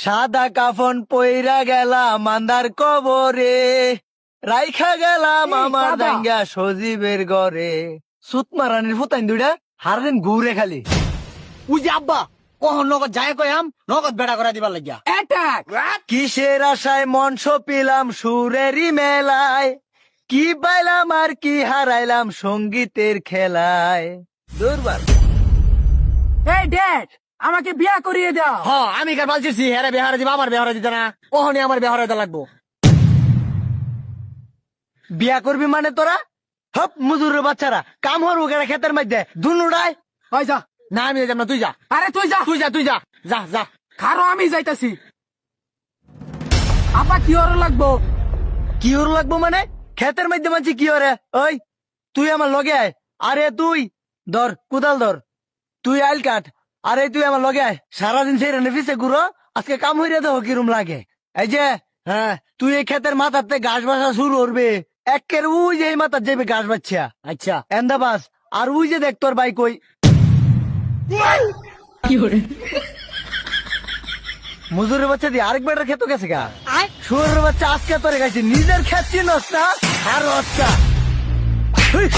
সাদা কাফন পইরা গেলাম আন্ধার কবরে, রাইখা গেলাম আমার দাদা। জাঙ্গা সজীবের ঘরে। সুতমা রানীর ফুতাইন দুইটা হারদিন ঘুরে খালি। উই যে আব্বা কখন নগদ যায় কয়াম নগদ বেড়া করে দিবার লাগিয়া অ্যাটাক কিসের আশায় মন সপিলাম সুরেরই মেলায়, কি পাইলাম আর কি হারাইলাম সঙ্গীতের খেলায়। দুর্বার এই ড্যাড আমাকে বিয়া করিয়ে দাও। হ্যাঁ আমি কার বলছিস হেরে বিহারে দিবা আমার বিহারে দিতে না ওহনি আমার বিহারে দিতে লাগবো। বিয়া করবি মানে তোরা হপ মুজুরের বাচ্চারা কাম হরবো কেন ক্ষেতের মধ্যে দুনুড়ায়। ওই যা না আমি যাব না তুই যা। আরে তুই যা তুই যা তুই যা যা যা খারো আমি যাইতাছি। আপা কি ওর লাগবো? কি ওর লাগবো মানে ক্ষেতের মধ্যে মানছি কি ওরে। ওই তুই আমার লগে আয়। আরে তুই ধর কুদাল ধর, তুই আইল কাট। আরে তুই আমার লগে আয়, সারাদিন সেই নেফিসে ঘুরো, আজকে কাম হইরে দেখো কিরম লাগে। এই যে হ্যাঁ তুই এই ক্ষেতের মাথাতে ঘাস বাসা শুরু করবে, একের ওই যে এই মাথার যাবে ঘাস বাচ্চা। আচ্ছা এন্দাবাস আর ওই যে দেখ তোর ভাই কই মজুরের বাচ্চা দিয়ে আরেক বেটার ক্ষেত গেছে গা। শুয়োরের বাচ্চা আজকে তোরে গেছে, নিজের ক্ষেত চিনস না আর বাচ্চা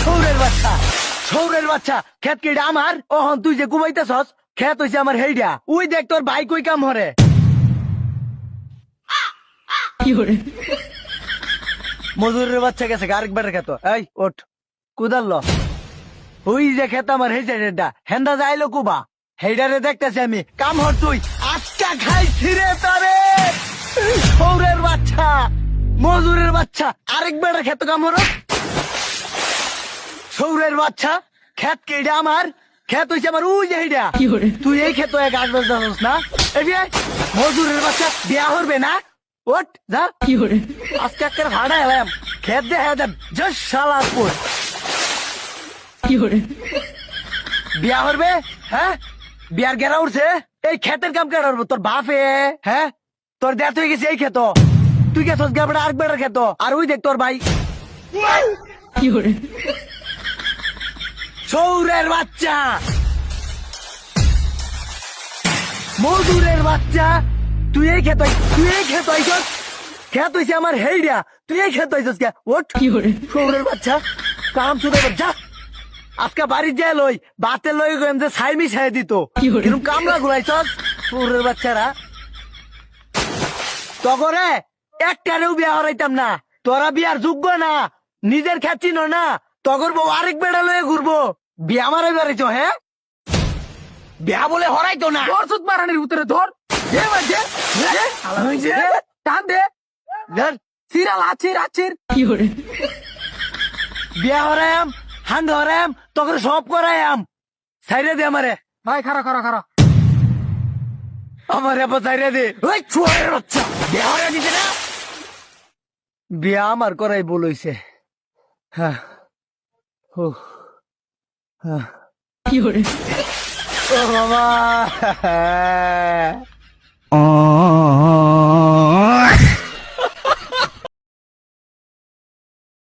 সৌরের বাচ্চা। সৌরের বাচ্চা ক্ষেত কেটে আমার ওহন তুই যে কুমাইতেছস ক্ষেত হইছে আমার হেইডা। উই দেখ তোর ভাই কই কাম হরে। মজুরের বাচ্চা গেছে গা আরেক বেটার ক্ষেত। এই ওঠ কুদাল ল। ওই যে ক্ষেত আমার হেইছে হেডা হেন্দা যাইলো কুবা হেইডারে দেখতেছি আমি কাম হর। তুই আজকা খাইছি রে তারে সৌরের বাচ্চা মজুরের বাচ্চা আরেক বেটার ক্ষেত কাম হর। সৌরের বাচ্চা ক্ষেত কেডা আমার ক্ষেত হইছে আমার ওই যে হেইডা। তুই এই ক্ষেত গাছ বাজাস না এই মজুরের বাচ্চা বিয়া হরবে না। ওঠ যা আজকে একটা হাড়া এলাম ক্ষেত দেখা দেব জাস শালাপুর বিয়া করবে। হ্যাঁ বিয়ার গেরা উঠছে এই ক্ষেতের কাম কেন করবো তোর বাপে। হ্যাঁ তোর দেখ হয়ে গেছে এই ক্ষেত, তুই গেছ গাবড়া আরেক বেড়ার ক্ষেত। আর ওই দেখ তোর ভাই সৌরের বাচ্চা মজুরের বাচ্চা তুই এই ক্ষেত তুই এই ক্ষেত আইছস ক্ষেত হইছে আমার হেইডা তুই এই ক্ষেত আইছস কে। ওঠ সৌরের বাচ্চা কাম শুরু যা আজকে বাড়ি যায় লই বাতে লই গেম যে ছাই মিশাই দিত কিরম কামলা ঘুরাইছস সৌরের বাচ্চারা। তগরে একটারেও বিয়া হরাইতাম না, তোরা বিয়ার যোগ্য না, নিজের খ্যাচিন না। তগর বউ আরেক বেড়া লয়ে ঘুরবো বিয়া মারাই বেড়াইছ। হ্যাঁ বিয়া বলে হরাইতো না। ধর সুত মারানির ভিতরে ধর দে বাজে টান দে ধর সিরাল আছির আছির বিয়া হরায়াম হান্ড হরায়াম তখন সব করায়াম সাইরে দে আমারে। ভাই খারা খারা খারা আমারে আবার সাইরে দে। ওই চুয়ারের বাচ্চা বিয়া হরাই দিছে না। বিয়া আমার করাই বলইছে। হ্যাঁ ও হ্যাঁ ও বাবা